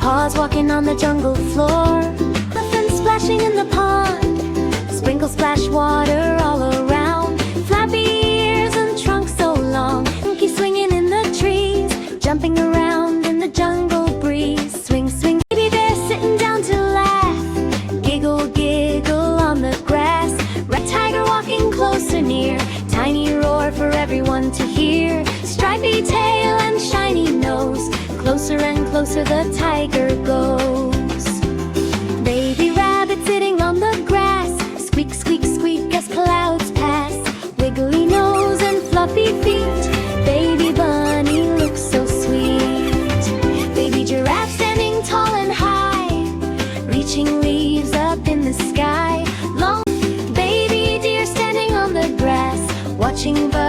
paws walking on the jungle floor. The fin splashing in the pond, sprinkle splash water all around. Flappy ears and trunk so long, keep swinging in the trees, jumping around in the jungle breeze. Swing, swing, baby bear sitting down to laugh. Giggle, giggle on the grass. Red tiger walking closer near, tiny roar for everyone to hear. Stripy tail and shiny nose, closer and closer the tiger goes. Baby rabbit sitting on the grass, squeak, squeak, squeak as clouds pass. Wiggly nose and fluffy feet, baby bunny looks so sweet. Baby giraffe standing tall and high, reaching leaves up in the sky. Long baby deer standing on the grass, watching birds